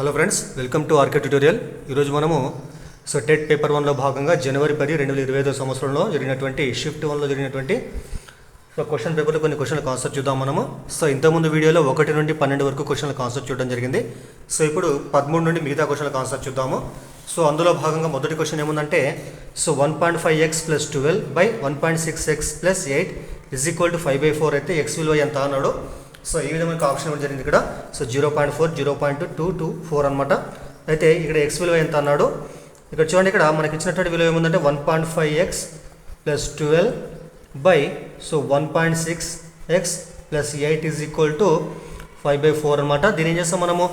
Hello friends, welcome to RK tutorial. ఈరోజు మనము TET paper 1లో భాగంగా జనవరి 10, 2025 సంవత్సరంలో జరిగినటువంటి షిఫ్ట్ 1లో జరిగినటువంటి క్వశ్చన్ పేపర్లో కొన్ని క్వశ్చన్ల కాన్సెప్ట్ చూద్దాం మనము. ఇంతకుముందు వీడియోలో 1 నుండి 12 వరకు క్వశ్చన్ల కాన్సెప్ట్ చూడడం జరిగింది. ఇప్పుడు 13 నుండి మిగతా క్వశ్చన్ల కాన్సెప్ట్ చూద్దాము. అందులో భాగంగా మొదటి క్వశ్చన్ ఏముందంటే 1.5x + 12 / 1.6x + 8 = 5/4 అయితే x విలువ ఎంత అన్నాడు. ఈ విధంగా ఆప్షన్ ఇవ్వడం జరిగింది ఇక్కడ. 0.4, 0.2, 2, 2, 4 అనమాట. అయితే ఇక్కడ x విలువ ఎంత అన్నాడు. ఇక్కడ చూడండి, ఇక్కడ మనకి ఇచ్చినటువంటి విలువ ఏముందంటే 1.5x + 12 / 1.6x + 8 = 5/4 అనమాట. దీన్ని ఏం చేస్తాం మనము,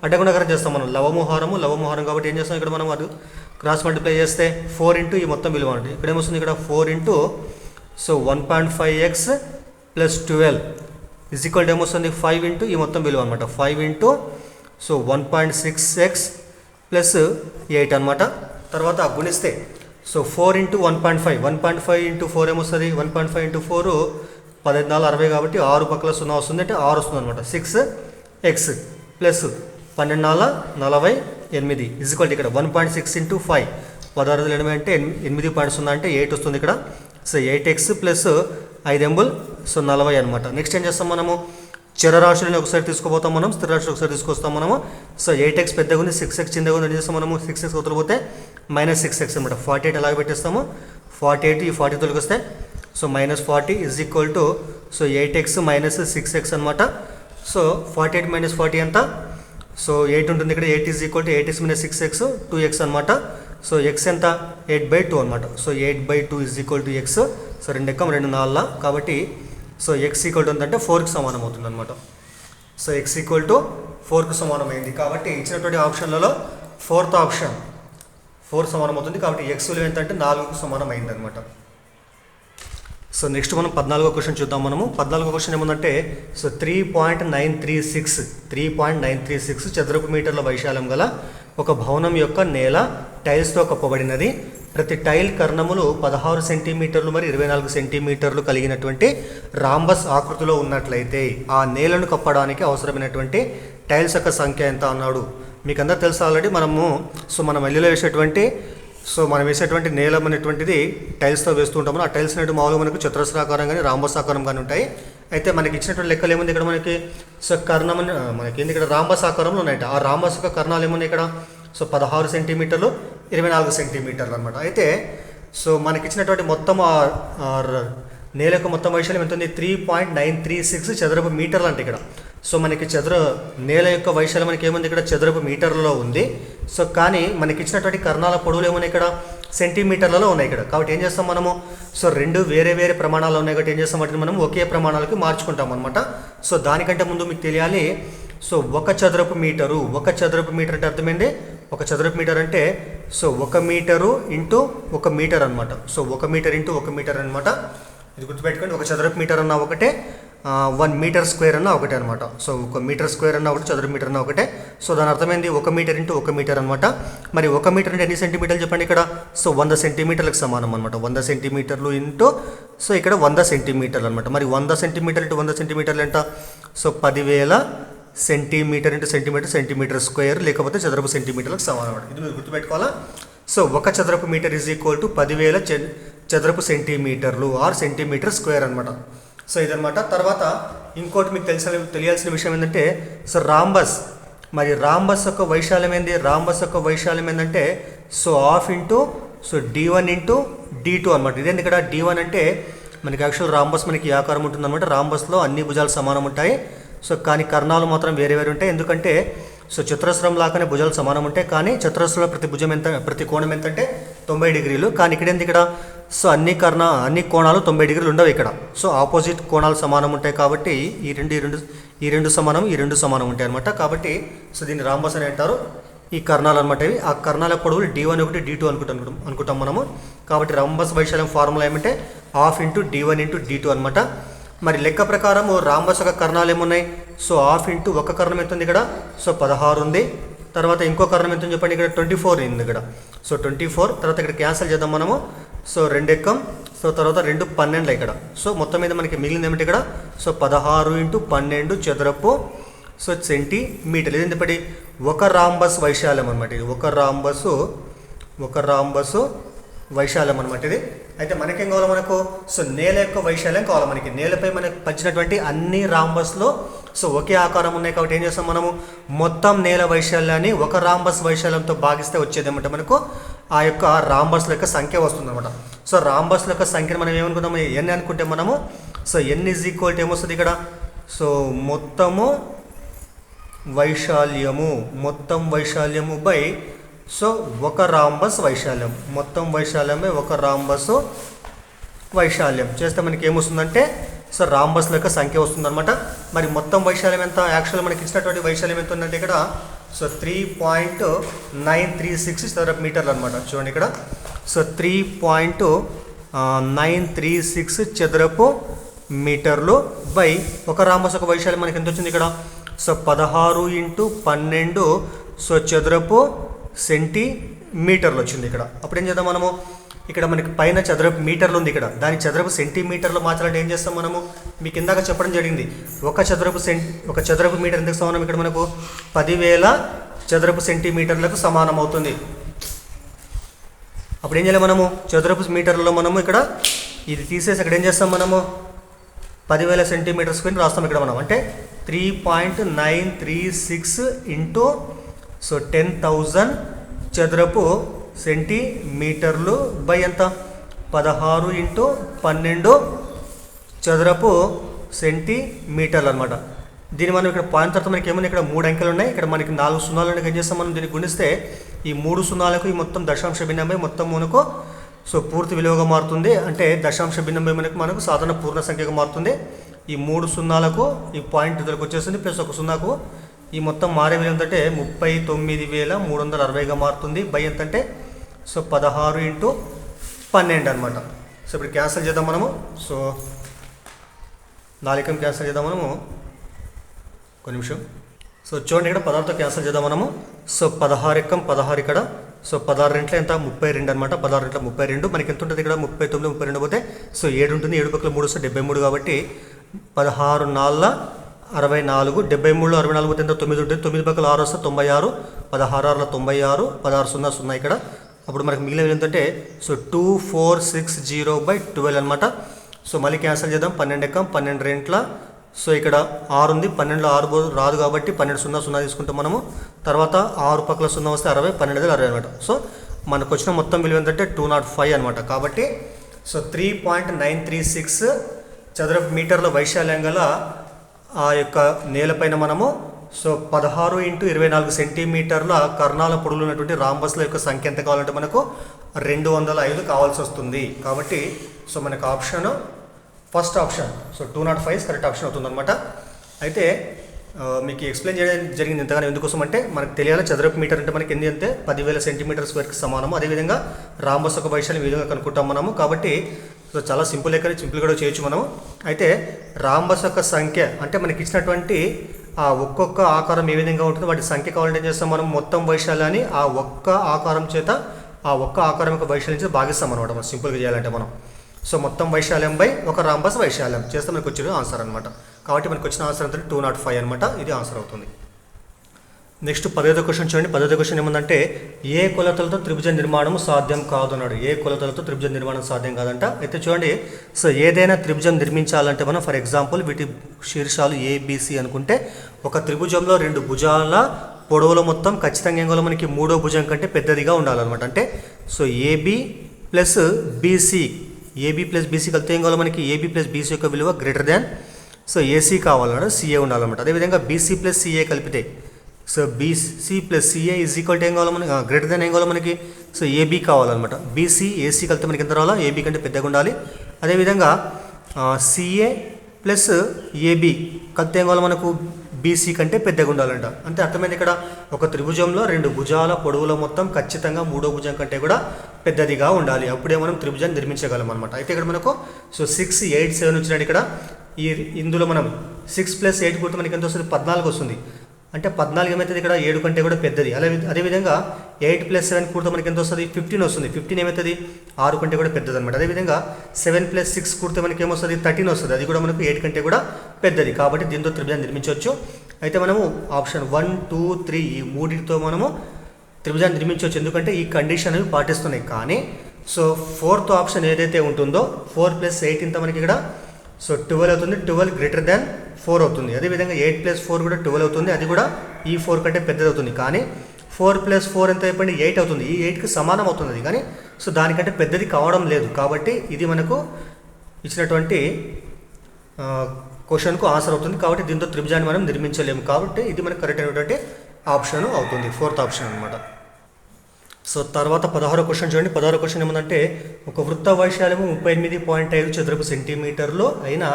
అడ్డగుణకరం చేస్తాం. మనం లవమోహారం కాబట్టి ఏం చేస్తాం, ఇక్కడ మనం అది క్రాస్ మల్టిప్లై చేస్తే 4 ఇంటూ ఈ మొత్తం విలువ అంటే ఇక్కడ ఏమొస్తుంది, ఇక్కడ 4 ఇంటూ 1.5x + 12 ఏమొస్తుంది 5 ఇంటూ ఈ మొత్తం విలువ అనమాట. 5 ఇంటూ 1.6x + 8 అనమాట. తర్వాత గుణిస్తే 4 ఇంటూ 1.5, 1.5 ఇంటూ 4 ఏమొస్తుంది, 1.5 ఇంటూ 4 15 4 60 కాబట్టి 6 పక్కల 0 వస్తుంది, అంటే 6 వస్తుంది అనమాట. 6x + 12 4 48 ఇక్కడ 1.6 ఇంటూ 5 16 80 అంటే 8.0 అంటే 8 వస్తుంది ఇక్కడ. 8x + 5 ఎంబుల్ 40 అనమాట. నెక్స్ట్ ఏం చేస్తాం మనము, చరరాశులని ఒకసారి తీసుకోపోతాం, మనం స్థిరరాశులు ఒకసారి తీసుకొస్తాం మనము. 8x పెద్దగా ఉంది, 6x చిన్నగా ఉంది. ఏం చేస్తాం మనము, 6x వదిలిపోతే -6x అనమాట. 48 అలాగే పెట్టేస్తాము. 48 ఈ 40 తొలగిస్తే -40 = 8x - 6x అనమాట. 48 - 40 ఎంత, 8 ఉంటుంది ఇక్కడ. 8 = 8x - 6x 2x అనమాట. x ఎంత, 8/2 అనమాట. 8/2 = x. 2 ఎక్కం 2 4 కాబట్టి x అంటే 4కి సమానం అవుతుంది అనమాట. x = 4కు సమానమైంది కాబట్టి ఇచ్చినటువంటి ఆప్షన్లలో 4th ఆప్షన్ 4 సమానం అవుతుంది. కాబట్టి x విలువ ఎంత అంటే 4కు సమానం అయింది అనమాట. నెక్స్ట్ మనం 14వ క్వశ్చన్ చూద్దాం మనము. 14వ క్వశ్చన్ ఏముందంటే 3.936 చదరపు మీటర్ల వైశాల్యం గల ఒక భవనం యొక్క నేల టైల్స్తో కప్పబడినది. ప్రతి టైల్ కర్ణములు 16 సెంటీమీటర్లు మరి 24 సెంటీమీటర్లు కలిగినటువంటి రాంబస్ ఆకృతిలో ఉన్నట్లయితే ఆ నేలను కప్పడానికి అవసరమైనటువంటి టైల్స్ యొక్క సంఖ్య ఎంత అన్నాడు. మీకు అందరూ తెలుసు ఆల్రెడీ. మనము మనం ఇల్లులో వేసేటువంటి మనం వేసేటువంటి నేలం అనేటువంటిది టైల్స్తో వేస్తూ ఉంటాము. ఆ టైల్స్ అనేవి మామూలుగా మనకు చతురస్రాకారం కానీ రాంబస్ ఆకారం కానీ ఉంటాయి. అయితే మనకి ఇచ్చినటువంటి లెక్కలు ఏముంది ఇక్కడ మనకి కర్ణం మనకి ఏంది, ఇక్కడ రాంబస్ ఆకారంలో ఉన్నాయి. ఆ రాంబస్ యొక్క కర్ణాలు ఏమున్నాయి ఇక్కడ 16 సెంటీమీటర్లు 24 సెంటీమీటర్లు అనమాట. అయితే మనకి ఇచ్చినటువంటి మొత్తం నేల యొక్క మొత్తం వైశాల్యం ఎంత ఉంది, 3.936 చదరపు మీటర్లు అంటే ఇక్కడ. మనకి నేల యొక్క వైశాల్యం మనకి ఏముంది, ఇక్కడ చదరపు మీటర్లలో ఉంది. కానీ మనకి ఇచ్చినటువంటి కర్ణాల పొడవులు ఏమున్నాయి, ఇక్కడ సెంటీమీటర్లలో ఉన్నాయి ఇక్కడ. కాబట్టి ఏం చేస్తాం మనము, రెండు వేరే వేరే ప్రమాణాలు ఉన్నాయి కాబట్టి ఏం చేస్తాం అంటే మనం ఒకే ప్రమాణాలకి మార్చుకుంటాం అనమాట. దానికంటే ముందు మీకు తెలియాలి, 1 చదరపు మీటరు అంటే అర్థమైంది. 1 చదరపు మీటర్ అంటే 1 మీటరు ఇంటూ 1 మీటర్ అనమాట. 1 మీటర్ ఇంటూ 1 మీటర్ అనమాట. ఇది గుర్తుపెట్టుకోండి. 1 చదరపు మీటర్ అన్న ఒకటే, 1 మీటర్ స్క్వేర్ అన్న ఒకటే అనమాట. 1 మీటర్ స్క్వేర్ అన్న ఒకటి, చదరపు మీటర్ అన్న ఒకటే. దాని అర్థమైంది 1 మీటర్ ఇంటూ 1 మీటర్ అనమాట. మరి 1 మీటర్ అంటే ఎన్ని సెంటీమీటర్లు చెప్పండి ఇక్కడ. 100 సెంటీమీటర్లకు సమానం అనమాట. 100 సెంటీమీటర్లు ఇంటూ ఇక్కడ 100 సెంటీమీటర్లు అనమాట. మరి 100 సెంటీమీటర్ ఇంటూ 100 సెంటీమీటర్లు ఎంత, 10,000 సెంటీమీటర్ ఇంటూ సెంటీమీటర్ స్క్వేర్ లేకపోతే చదరపు సెంటీమీటర్లకు సమానం అనమాట. ఇది మీరు గుర్తుపెట్టుకోవాలా. 1 చదరపు మీటర్ = 10,000 చదరపు సెంటీమీటర్లు ఆర్ సెంటీమీటర్ స్క్వేర్ అనమాట. ఇదనమాట. తర్వాత ఇంకోటి మీకు తెలియాల్సిన విషయం ఏంటంటే రాంబస్ యొక్క వైశాల్యం ఏంది, ఏంటంటే ½ ఇంటూ d1 ఇంటూ d2 అనమాట. ఇదేంటి ఇక్కడ d1 అంటే మనకి యాక్చువల్ రాంబస్ మనకి ఈ ఆకారం ఉంటుంది అనమాట. రాంబస్లో అన్ని భుజాలు సమానం ఉంటాయి. కానీ కర్ణాలు మాత్రం వేరే వేరే ఉంటాయి. ఎందుకంటే చతురస్రం లాగానే భుజాలు సమానం ఉంటాయి. కానీ చతురస్రంలో ప్రతి కోణం ఎంత అంటే 90 డిగ్రీలు. కానీ ఇక్కడ ఏంది, ఇక్కడ అన్ని కోణాలు 90 డిగ్రీలు ఉండవు ఇక్కడ. ఆపోజిట్ కోణాలు సమానం ఉంటాయి కాబట్టి ఈ రెండు సమానం ఉంటాయి అనమాట. కాబట్టి దీన్ని రాంబస్ అని అంటారు. ఈ కర్ణాలు అనమాట. ఇవి ఆ కర్ణాల పొడవులు d1 ఒకటి d2 అనుకుంటాం మనము. కాబట్టి రాంబస్ వైశాల్యం ఫార్ములా ఏమంటే ½ ఇంటూ d1 ఇంటూ d2 అనమాట. మరి లెక్క ప్రకారం రాంబస్ యొక్క కర్ణాలు ఏమున్నాయి, ½ ఇంటూ ఒక కర్ణం ఎంత ఉంది ఇక్కడ, 16 ఉంది. తర్వాత ఇంకో కర్ణం ఎంత ఉంది చెప్పండి, ఇక్కడ 24 ఉంది ఇక్కడ. 24 తర్వాత ఇక్కడ క్యాన్సిల్ చేద్దాం మనము. 2 ఎక్కం, తర్వాత 2 12 ఇక్కడ. మొత్తం మీద మనకి మిగిలింది ఏమిటి ఇక్కడ, 16 ఇంటూ 12 చదరపు సో సెంటీమీటర్. ఇది ఎందుకంటే ఒక రాంబస్ వైశాల్యం అనమాట. ఇది ఒక రాంబస్ వైశాల్యం అనమాట ఇది. అయితే మనకేం కావాలి మనకు? సో నేల యొక్క వైశాల్యం కావాలి మనకి. నేలపై మనకు పంచినటువంటి అన్ని రాంబస్లో సో ఒకే ఆకారం ఉన్నాయి కాబట్టి ఏం చేస్తాం మనము? మొత్తం నేల వైశాల్యాన్ని ఒక రాంబస్ వైశాల్యంతో భాగిస్తే వచ్చేది ఏమంటే మనకు ఆ యొక్క రాంబస్ల యొక్క సంఖ్య వస్తుంది అనమాట. సో రాంబస్ల యొక్క సంఖ్యను మనం ఏమనుకుంటాము? ఎన్ అనుకుంటే మనము so n is equal to ఏమొస్తుంది ఇక్కడ? సో మొత్తం వైశాల్యము బై సో ఒక రాంబస్ వైశాల్యం. మొత్తం వైశాల్యమే ఒక రాంబస్ వైశాల్యం చేస్తే మనకి ఏమొస్తుందంటే సో రాంబస్ల యొక్క సంఖ్య వస్తుందన్నమాట. మరి మొత్తం వైశాల్యం ఎంత? యాక్చువల్గా మనకి ఇచ్చినటువంటి వైశాల్యం ఎంత ఉందంటే ఇక్కడ సో 3.936 చదరపు మీటర్లు అనమాట. చూడండి ఇక్కడ సో 3.936 చదరపు మీటర్లు బై ఒక రాంబస్ యొక్క వైశాల్యం మనకి ఎంత వచ్చింది ఇక్కడ? సో 16 × 12 సో చదరపు సెంటీమీటర్లు వచ్చింది ఇక్కడ. అప్పుడు ఏం చేద్దాం మనము? ఇక్కడ మనకి పైన చదరపు మీటర్లు ఉంది, ఇక్కడ దాని చదరపు సెంటీమీటర్లు మార్చాలంటే ఏం చేస్తాం మనము? మీకు ఇందాక చెప్పడం జరిగింది ఒక చదరపు మీటర్ ఎందుకు సమానం? ఇక్కడ మనకు 10,000 చదరపు సెంటీమీటర్లకు సమానం అవుతుంది. అప్పుడు ఏం చేయాలి మనము? చదరపు మీటర్లలో మనము ఇక్కడ ఇది తీసేసి ఇక్కడ ఏం చేస్తాం మనము? 10,000 సెంటీమీటర్ స్క్వేర్ రాస్తాం ఇక్కడ మనం. అంటే 3.936 ఇంటూ సో 10,000 చదరపు సెంటీమీటర్లు బై ఎంత? 16 × 12 చదరపు సెంటీమీటర్లు అనమాట. దీన్ని మనం ఇక్కడ పాయింట్ తర్వాత మనకి ఏమన్నా ఇక్కడ 3 అంకెలు ఉన్నాయి, ఇక్కడ మనకి 4 సున్నాలు ఉన్నాయి. ఏం చేస్తాం మనం? దీన్ని గుణిస్తే ఈ 3 సున్నాలకు ఈ మొత్తం దశాంశ భిన్నంపై మొత్తం మనకు సో పూర్తి విలువగా మారుతుంది. అంటే దశాంశ భిన్నంపై మనకు సాధారణ పూర్ణ సంఖ్యగా మారుతుంది. ఈ 3 సున్నాలకు ఈ పాయింట్ ఇద్దరికి వచ్చేస్తుంది, ప్లస్ ఒక సున్నాకు ఈ మొత్తం మారే విలువ ఏంటంటే 39,360గా మారుతుంది. బై ఎంతంటే సో 16 × 12 అనమాట. సో ఇప్పుడు క్యాన్సిల్ చేద్దాం మనము. సో 4 క్యాన్సిల్ చేద్దాం మనము. ఒక నిమిషం. సో చూడండి ఇక్కడ 16తో క్యాన్సిల్ చేద్దాం మనము. సో 16 ఇక్కడ. సో 16 ఇంట్లో ఎంత? 32 అనమాట. 16 ఇంట్లో 32 మనకి ఎంత ఉంటుంది ఇక్కడ? 39, 32 పోతే సో 7 ఉంటుంది. 7 పక్కల 3 వస్తే 73 కాబట్టి 16 4 64, 73లో 64 పోతే ఎంత? 9 ఉంటుంది. 9 పక్కల 6 వస్తే 96, 16 6 96, 16 0 0 ఇక్కడ. అప్పుడు మనకి మిగిలిన ఏంటంటే సో 2460/12 అనమాట. సో మళ్ళీ క్యాన్సిల్ చేద్దాం. 12 12 ఇంట్లో సో ఇక్కడ 6 ఉంది. 12లో 6 రాదు కాబట్టి 12 0 0 తీసుకుంటాం మనము. తర్వాత 6 పక్కల 0 వస్తే 60, 12 60 అనమాట. సో మనకు వచ్చిన మొత్తం విలువ ఏంటంటే 205 అనమాట. కాబట్టి సో 3.936 చదరపు మీటర్ల వైశాల్యం గల ఆ యొక్క నేలపైన మనము సో 16 × 24 సెంటీమీటర్ల కర్ణాల పొడుగులు ఉన్నటువంటి రాంబస్ల యొక్క సంఖ్య ఎంత కావాలంటే మనకు 205 కావాల్సి వస్తుంది. కాబట్టి సో మనకు option first option so 205 correct option అవుతుంది అనమాట. అయితే మీకు ఎక్స్ప్లెయిన్ చేయడం జరిగింది ఎంతగానో. ఎందుకోసం అంటే మనకు తెలియాలి చదరపు మీటర్ అంటే మనకి ఎన్ని అంటే 10,000 సెంటీమీటర్ స్క్వేర్కి సమానము. అదేవిధంగా రాంబస్ యొక్క వైశాల్యం ఈ విధంగా కనుక్కుంటాం మనము. కాబట్టి సో చాలా సింపుల్ కూడా చేయొచ్చు మనము. అయితే రాంబస్ యొక్క సంఖ్య అంటే మనకి ఇచ్చినటువంటి ఆ ఒక్కొక్క ఆకారం ఏ విధంగా ఉంటుందో వాటి సంఖ్య కావాలంటే ఏం చేస్తాం మనం? మొత్తం వైశాల్యాన్ని ఆ ఒక్క ఆకారం చేత ఆ ఒక్క ఆకారం యొక్క వైశాల్యం చేత భాగిస్తాం అనమాట. మనం సింపుల్గా చేయాలంటే మనం సో మొత్తం వైశాల్యం బై ఒక రాంబస్ వైశాల్యం చేస్తే మనకు వచ్చేది ఆన్సర్ అనమాట. కాబట్టి మనకు వచ్చిన ఆన్సర్ అంటే 205 అనమాట. ఇది ఆన్సర్ అవుతుంది. నెక్స్ట్ 10వ క్వశ్చన్ చూడండి. 10వ క్వశ్చన్ ఏమందంటే ఏ కొలతలతో త్రిభుజ నిర్మాణం సాధ్యం కాదు అన్నాడు. ఏ కొలతలతో త్రిభుజ నిర్మాణం సాధ్యం కాదంట. అయితే చూడండి సో ఏదైనా త్రిభుజం నిర్మించాలంటే మనం ఫర్ ఎగ్జాంపుల్ వీటి శీర్షాలు ఏబిసి అనుకుంటే ఒక త్రిభుజంలో 2 భుజాల పొడవుల మొత్తం ఖచ్చితంగా ఏం కావాలి మనకి? 3వ భుజం కంటే పెద్దదిగా ఉండాలన్నమాట. అంటే సో ఏబి ప్లస్ బీసీ కలిపితే ఏం కావాలి మనకి? ఏబి ప్లస్ బీసీ యొక్క విలువ గ్రేటర్ దాన్ సో ఏసీ కావాలన్నమాట, సిఏ ఉండాలన్నమాట. అదేవిధంగా బీసీ ప్లస్ సిఏ కలిపితే so BC plus CA is equal to ఏం కావాలి మనకి? గ్రేటర్ దాన్ ఏం కావాలి మనకి? సో ఏబీ కావాలన్నమాట. బీసీ ఏసీ కలిపితే మనకి ఎంత రావాలా? ఏబీ కంటే పెద్దగా ఉండాలి. అదేవిధంగా సిఏ ప్లస్ ఏబీ కలిపితే ఏం కావాలి మనకు? బీసీ కంటే పెద్దగా ఉండాలంట. అంతే అర్థమైంది. ఇక్కడ ఒక త్రిభుజంలో 2 భుజాల పొడవుల మొత్తం ఖచ్చితంగా 3వ భుజం కంటే కూడా పెద్దదిగా ఉండాలి. అప్పుడే మనం త్రిభుజాన్ని నిర్మించగలం అనమాట. అయితే ఇక్కడ మనకు సో 6, 8, 7 వచ్చినాడు. ఇక్కడ ఇందులో మనం 6 + 8 కూడితే మనకి ఎంత వస్తుంది? 14 వస్తుంది. అంటే 14 ఏమవుతుంది? ఇక్కడ 7 కంటే కూడా పెద్దది. అదేవిధంగా 8 + 7 కూడితే మనకి ఎంత వస్తుంది? 15 వస్తుంది. 15 ఏమవుతుంది? 6 కంటే కూడా పెద్దది అనమాట. అదేవిధంగా 7 + 6 కూడితే మనకి ఏమొస్తుంది? 13 వస్తుంది. అది కూడా మనకు 8 కంటే కూడా పెద్దది. కాబట్టి దీంతో త్రిభుజాన్ని నిర్మించవచ్చు. అయితే మనము ఆప్షన్ 1, 2, 3 ఈ మూడింటితో మనము త్రిభుజాన్ని నిర్మించవచ్చు, ఎందుకంటే ఈ కండిషన్ అవి పాటిస్తున్నాయి. కానీ సో 4th ఆప్షన్ ఏదైతే ఉంటుందో 4 + 8 ఇంత మనకి ఇక్కడ సో 12 అవుతుంది. 12 > 4 అవుతుంది. అదేవిధంగా 8 + 4 కూడా 12 అవుతుంది. అది కూడా ఈ 4 కంటే పెద్దది అవుతుంది. కానీ 4 + 4 ఎంత అయిపోయింది 8 అవుతుంది. ఈ 8కి సమానం అవుతుంది అది, కానీ సో దానికంటే పెద్దది కావడం లేదు. కాబట్టి ఇది మనకు ఇచ్చినటువంటి క్వశ్చన్కు ఆన్సర్ అవుతుంది. కాబట్టి దీంతో త్రిభుజాన్ని మనం నిర్మించలేము. కాబట్టి ఇది మనకు కరెక్ట్ అయినటువంటి ఆప్షన్ అవుతుంది, 4th ఆప్షన్ అనమాట. సో తర్వాత 16వ క్వశ్చన్ చూడండి. 16వ క్వశ్చన్ ఏముందంటే, ఒక వృత్త వైశాల్యము 38.5 చదరపు సెంటీమీటర్లు అయినా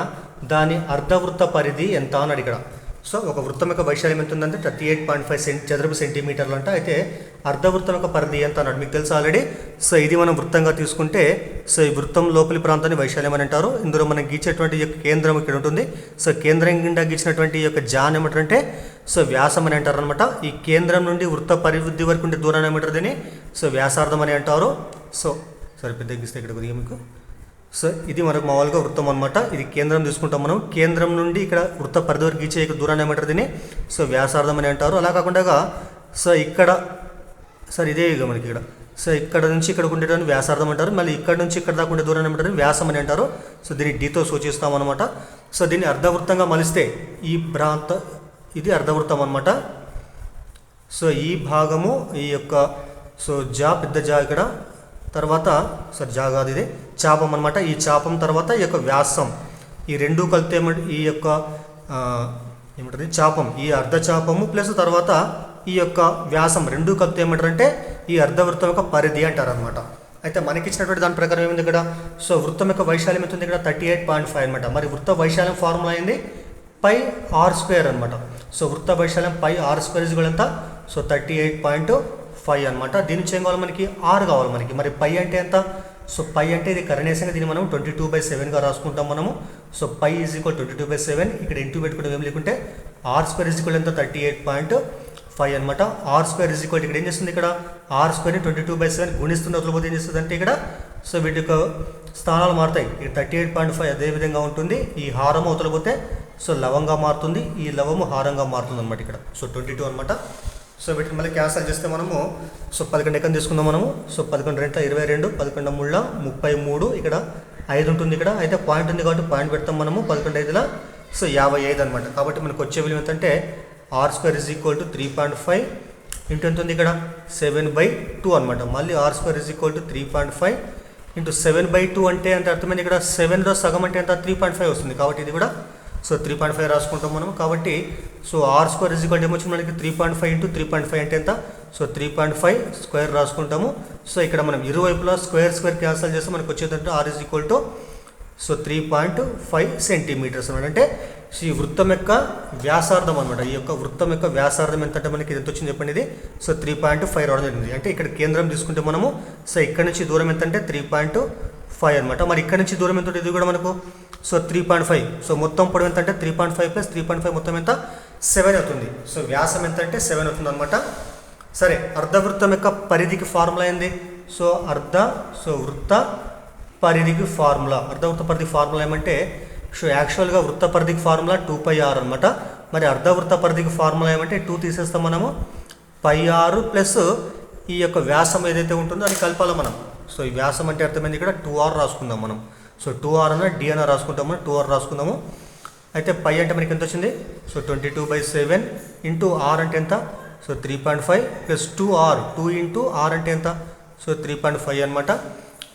దాని అర్ధవృత్త పరిధి ఎంత అని ఇక్కడ. సో ఒక వృత్తం యొక్క వైశాల్యం ఎంత ఉందంటే 38.5 చదరపు సెంటీమీటర్లు అంట. అయితే అర్ధవృత్తం యొక్క పరిధి ఎంత అన్నాడు, మీకు తెలుసు ఆల్రెడీ. సో ఇది మనం వృత్తంగా తీసుకుంటే సో ఈ వృత్తం లోపలి ప్రాంతాన్ని వైశాల్యం అని అంటారు. ఇందులో మనం గీచేటువంటి యొక్క కేంద్రం ఇక్కడ ఉంటుంది. సో కేంద్రం కింద గీచినటువంటి యొక్క జాన్ ఏమంటారంటే సో వ్యాసం అని అంటారు అనమాట. ఈ కేంద్రం నుండి వృత్త పరివృద్ధి వరకు ఉండే దూరాన్ని ఏమంటారు దీన్ని సో వ్యాసార్థం అని అంటారు. సో సరే పెద్ద గీస్తే ఇక్కడ కొద్దిగా మీకు. సో ఇది మనకు మామూలుగా వృత్తం అనమాట. ఇది కేంద్రం తీసుకుంటాం మనం. కేంద్రం నుండి ఇక్కడ వృత్త పరిధి వరకు గీచే దూరాన్ని ఏమంటారు దీన్ని సో వ్యాసార్థం అని అంటారు. అలా కాకుండా సో ఇక్కడ సార్ ఇదే ఇక మనకి ఇక్కడ సో ఇక్కడ నుంచి ఇక్కడ ఉండేదాన్ని వ్యాసార్థం అంటారు. మళ్ళీ ఇక్కడ నుంచి ఇక్కడ దాకా ఉండే దూరాన్ని ఏమంటారు వ్యాసం అని అంటారు. సో దీన్ని డీతో సూచిస్తాం అనమాట. సో దీన్ని అర్ధవృత్తంగా మలిస్తే ఈ ఇది అర్ధవృత్తం అనమాట. సో ఈ భాగము ఈ యొక్క సో పెద్ద జా ఇక్కడ తర్వాత సార్ జా కాదు ఇది చాపం అనమాట. ఈ చాపం తర్వాత ఈ యొక్క వ్యాసం ఈ రెండు కలిపితే ఈ యొక్క ఏమంటుంది చాపం, ఈ అర్ధచాపము ప్లస్ తర్వాత ఈ యొక్క వ్యాసం రెండు కలిపితే ఏమంటారంటే ఈ అర్ధవృత్తం యొక్క పరిధి అంటారు అనమాట. అయితే మనకి ఇచ్చినటువంటి దాని ప్రకారం ఏముంది ఇక్కడ సో వృత్తం యొక్క వైశాల్యం ఎంత ఉంది ఇక్కడ 38.5 అనమాట. మరి వృత్త వైశాల్యం ఫార్ములా అయింది πr² అనమాట. సో వృత్త వైశాల్యం πr² ఎంత సో 38.5 అనమాట. దీని నుంచి ఏం కావాలి మనకి r కావాలి మనకి. మరి π అంటే ఎంత సో π అంటే ఇది కరణీయంగా దీన్ని మనం 22/7గా రాసుకుంటాం మనము. సో π = 22/7 ఇక్కడ ఇంటూ పెట్టుకుంటే ఏం లేకుంటే r² ఎంత 38.5 అనమాట. r² ఇక్కడ ఏం చేస్తుంది ఇక్కడ r² 22/7 గుణిస్తున్న వదిలిపోతే ఏం చేస్తుంది అంటే ఇక్కడ సో వీటి యొక్క స్థానాలు మారుతాయి. ఇక్కడ 38.5 అదే విధంగా ఉంటుంది. ఈ హారం అవతలపోతే సో లవంగా మారుతుంది, ఈ లవము హారంగా మారుతుంది అనమాట ఇక్కడ. సో 22 అనమాట. సో వీటిని మళ్ళీ క్యాన్సల్ చేస్తే మనము సో 11 ఎక్కడ తీసుకుందాం మనము. సో 11 × 22 11 × 33 ఇక్కడ 5 ఉంటుంది ఇక్కడ. అయితే పాయింట్ ఉంది కాబట్టి పాయింట్ పెడతాం మనము. 11 5 సో 55 అనమాట. కాబట్టి మనకు వచ్చే విలువ ఏంటంటే r² 3.5 ఇంటూ ఎంత ఉంది ఇక్కడ 7/2 అనమాట. మళ్ళీ r² 3.5 ఇంటూ 7/2 అంటే అంటే అర్థమైంది ఇక్కడ 7లో సగం అంటే ఎంత 3.5 వస్తుంది. కాబట్టి ఇది కూడా సో 3.5 రాసుకుంటాం మనం. కాబట్టి సో r² ఏమొచ్చింది మనకి 3.5 ఇంటూ 3.5 అంటే ఎంత సో 3.5 స్క్వేర్ రాసుకుంటాము. సో ఇక్కడ మనం ఇరువైపులా స్క్వేర్ క్యాన్సల్ చేస్తే మనకు వచ్చేదంటే r సో 3.5 సెంటీమీటర్స్ అనమాట. అంటే ఈ వృత్తం యొక్క వ్యాసార్థం అనమాట. ఈ యొక్క వృత్తం యొక్క వ్యాసార్థం ఎంత అంటే మనకి ఎంత వచ్చింది చెప్పండి ఇది సో 3.5 రావడం జరిగింది. అంటే ఇక్కడ కేంద్రం తీసుకుంటే మనము సో ఇక్కడ నుంచి దూరం ఎంత అంటే 3.5 అనమాట. మరి ఇక్కడ నుంచి దూరం ఎంత ఇది కూడా మనకు సో 3.5. సో మొత్తం పొడవు ఎంత అంటే 3.5 + 3.5 మొత్తం ఎంత 7 అవుతుంది. సో వ్యాసం ఎంత అంటే 7 అవుతుంది అనమాట. సరే అర్ధవృత్తం యొక్క పరిధికి ఫార్ములా ఏంది సో వృత్త పరిధికి ఫార్ములా అర్ధవృత్త పరిధి ఫార్ములా ఏమంటే సో యాక్చువల్గా వృత్త పరిధికి ఫార్ములా 2πr అనమాట. మరి అర్ధవృత్త పరిధికి ఫార్ములా ఏమంటే 2 తీసేస్తాం మనము. πr ప్లస్ ఈ యొక్క వ్యాసం ఏదైతే ఉంటుందో అది కలపాలి మనం. సో ఈ వ్యాసం అంటే అర్థమైంది ఇక్కడ 2r రాసుకుందాం మనం. సో 2r అన్న d అన్న రాసుకుంటాము, 2r రాసుకుందాము. అయితే π అంటే మనకి ఎంత వచ్చింది సో 22/7 ఇంటూ r అంటే ఎంత so 3.5 plus 2r 2 into r అంటే ఎంత సో 3.5 అనమాట.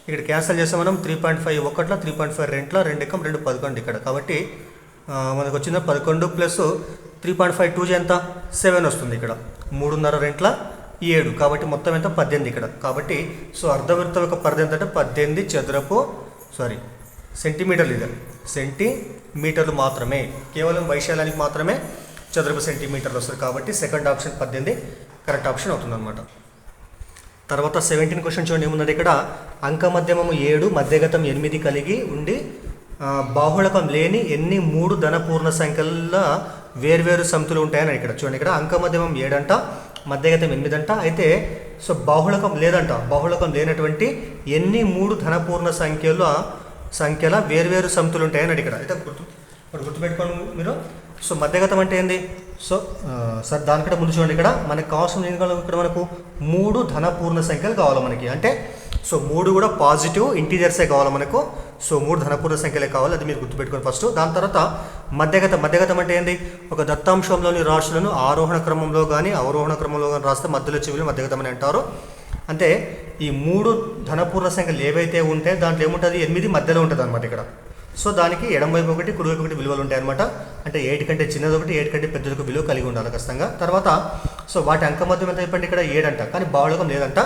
ఇక్కడ క్యాన్సల్ చేస్తే మనం 3.5 ఒకట్ల 3.5 రెంట్ల 2 ఎక్కం 2 11 ఇక్కడ. కాబట్టి మనకు వచ్చింది 11 ప్లస్ 3.5 2 ఎంత 7 వస్తుంది ఇక్కడ. 3.5 రెంట్ల 7 కాబట్టి మొత్తం ఎంత 18 ఇక్కడ. కాబట్టి సో అర్ధవృత్తం యొక్క పరిధి ఎంత అంటే 18 చదరపు సెంటీమీటర్లు. ఇది సెంటీమీటర్లు మాత్రమే, కేవలం వైశాల్యానికి మాత్రమే చదరపు సెంటీమీటర్లు వస్తుంది. కాబట్టి సెకండ్ ఆప్షన్ 18 కరెక్ట్ ఆప్షన్ అవుతుంది అనమాట. తర్వాత 17 క్వశ్చన్ చూడండి ఏమున్నది ఇక్కడ. అంక మధ్యమము 7 మధ్యగతం 8 కలిగి ఉండి బాహుళకం లేని ఎన్ని 3 ధనపూర్ణ సంఖ్యల వేర్వేరు సమితులు ఉంటాయని ఇక్కడ చూడండి. ఇక్కడ అంక మధ్యమం 7 అంట, మధ్యగతం 8 అంట. అయితే సో బాహుళకం లేదంట. బాహుళకం లేనటువంటి ఎన్ని 3 ధనపూర్ణ సంఖ్యల వేర్వేరు సమితులు ఉంటాయని ఇక్కడ. అయితే గుర్తుపెట్టుకోండి మీరు. సో మధ్యగతం అంటే ఏంది సో సార్ దానికంటే ముందు చూడండి, ఇక్కడ మనకు కావాల్సిన ఏం కావాలి, ఇక్కడ మనకు 3 ధన పూర్ణ సంఖ్యలు కావాలి మనకి. అంటే సో 3 కూడా పాజిటివ్ ఇంటీజర్సే కావాలి మనకు. సో 3 ధనపూర్ణ సంఖ్యలే కావాలి, అది మీరు గుర్తుపెట్టుకోండి ఫస్ట్. దాని తర్వాత మధ్యగతం అంటే ఏంటి, ఒక దత్తాంశంలోని రాశులను ఆరోహణ క్రమంలో కానీ అవరోహణ క్రమంలో కానీ రాస్తే మధ్యలో చివరి మధ్యగతం అని అంటారు. అంటే ఈ 3 ధనపూర్ణ సంఖ్యలు ఏవైతే ఉంటే దాంట్లో ఏముంటుంది, 8 మధ్యలో ఉంటుంది అనమాట ఇక్కడ. సో దానికి ఎడమవైపు ఒకటి కుడివైపు ఒకటి విలువలు ఉంటాయి అనమాట. అంటే 8 కంటే చిన్నది ఒకటి 8 కంటే పెద్దది ఒక విలువ కలిగి ఉండాలి ఖచ్చితంగా. తర్వాత సో వాటి అంకమత్యం ఎంత చెప్పండి, ఇక్కడ 7 అంట, కానీ భావళకం లేదంట.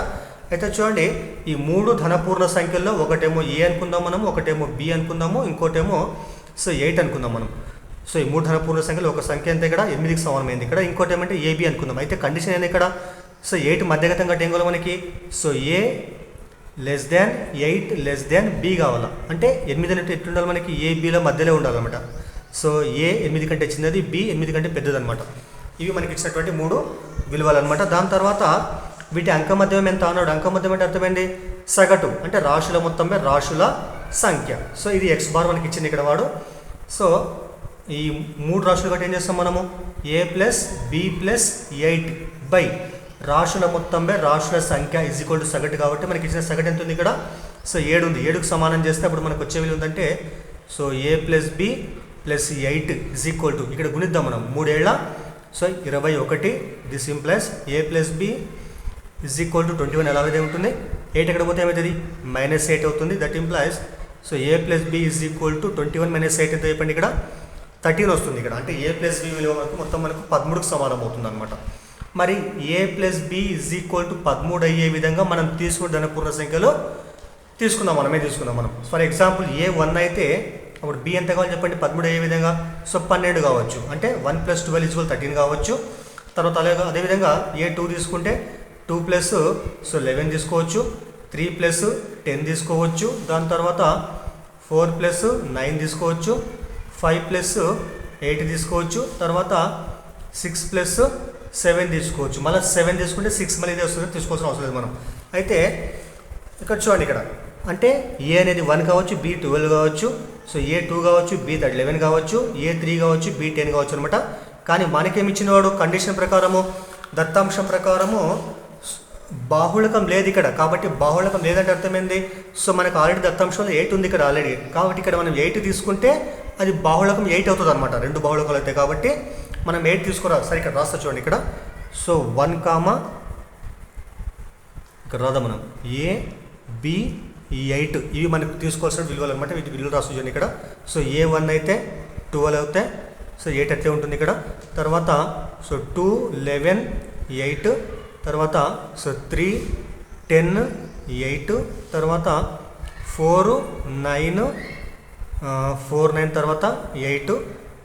అయితే చూడండి, ఈ 3 ధనపూర్ణ సంఖ్యల్లో ఒకటేమో ఏ అనుకుందాం మనం, ఒకటేమో బి అనుకుందాము, ఇంకోటేమో సో 8 అనుకుందాం మనం. సో ఈ 3 ధనపూర్ణ సంఖ్యలు ఒక సంఖ్య అంతా ఇక్కడ 8కి సమానమైంది ఇక్కడ. ఇంకోటి ఏమంటే ఏబి అనుకుందాం. అయితే కండిషన్ ఏంది ఇక్కడ, సో 8 మధ్యగతం కంటే ఏం కావాలి మనకి, so A less than 8 less than B కావాలా. అంటే 8 అంటే ఎట్లా ఉండాలి మనకి, ఏ బిలో మధ్యలో ఉండాలన్నమాట. సో ఏ 8 కంటే చిన్నది, బి 8 కంటే పెద్దది అనమాట. ఇవి మనకి ఇచ్చినటువంటి 3 విలువలు అనమాట. దాని తర్వాత వీటి అంకమధ్యం ఎంత అన్నాడు, అంకమధ్యం అంటే అర్థమైంది సగటు, అంటే రాశుల మొత్తమే రాశుల సంఖ్య. సో ఇది ఎక్స్ బార్ మనకి ఇచ్చింది ఇక్కడ వాడు. సో ఈ 3 రాశులు కాబట్టి ఏం చేస్తాం మనము, ఏ ప్లస్ బి ప్లస్ 8 బై రాశుల మొత్తంపై రాశుల సంఖ్య ఈజ్ ఈక్వల్ టు సగటు. కాబట్టి మనకి ఇచ్చిన సగటు ఎంత ఉంది ఇక్కడ, సో 7 ఉంది. 7కు సమానం చేస్తే అప్పుడు మనకు వచ్చే విలువ ఉందంటే so a plus b plus 8 is equal to, ఇక్కడ గుణిద్దాం మనం 3 ఏళ్ళ so 21. This implies a plus B is equal to 21. ఎలా అయితే ఉంటుంది, 8 ఎక్కడ పోతే ఏమవుతుంది, -8 అవుతుంది. That implies so a plus B is equal to 21 - 8 ఎంత చెప్పండి, ఇక్కడ 13 వస్తుంది ఇక్కడ. అంటే ఏ ప్లస్ బి విలువ మనకు మొత్తం మనకు 13కు సమానం అవుతుంది అనమాట. మరి A plus B is equal to 13 అయ్యే విధంగా మనం తీసుకున్న ధనపూర్ణ సంఖ్యలో తీసుకుందాం, మనమే తీసుకుందాం మనం. ఫర్ ఎగ్జాంపుల్ ఏ 1 అయితే అప్పుడు బి ఎంత కావాలి చెప్పండి, 13 అయ్యే విధంగా సో 12 కావచ్చు. అంటే 1 + 12 = 13 కావచ్చు. తర్వాత అదేవిధంగా ఏ 2 తీసుకుంటే 2 + సో 11 తీసుకోవచ్చు, 3 + 10 తీసుకోవచ్చు. దాని తర్వాత 4 + 9 తీసుకోవచ్చు, 5 + 8 తీసుకోవచ్చు. తర్వాత 6 + 7 తీసుకోవచ్చు. మళ్ళీ 7 తీసుకుంటే 6 మళ్ళీ ఇదే వస్తుంది, తీసుకోవాల్సిన అవసరం లేదు మనం. అయితే ఇక్కడ చూడండి, ఇక్కడ అంటే ఏ అనేది 1 కావచ్చు, బి 12 కావచ్చు, సో ఏ 2 కావచ్చు, బి 11 కావచ్చు, ఏ 3 కావచ్చు, బి 10 కావచ్చు అనమాట. కానీ మనకేమి ఇచ్చిన వాడు కండిషన్ ప్రకారము, దత్తాంశం ప్రకారము బాహుళకం లేదు ఇక్కడ. కాబట్టి బాహుళకం లేదంటే అర్థమైంది, సో మనకు ఆల్రెడీ దత్తాంశంలో 8 ఉంది ఇక్కడ ఆల్రెడీ. కాబట్టి ఇక్కడ మనం 8 తీసుకుంటే అది బాహుళకం 8 అవుతుంది అనమాట. 2 బాహుళకాలు అవుతాయి కాబట్టి మనం 8 తీసుకురా. సరే ఇక్కడ రాస్తా చూడండి, ఇక్కడ సో 1, ఇక్కడ రాదా మనం ఏ బి 8 ఇవి మనకు తీసుకోవాల్సిన విలువలు అనమాట. వీటి విలువలు రాస్తూ చూడండి ఇక్కడ. సో ఏ 1 అయితే 12 అవుతాయి, సో 8 అట్లే ఉంటుంది ఇక్కడ. తర్వాత సో 2 11 8, తర్వాత సో 3 10 8, తర్వాత 4 9 తర్వాత 8.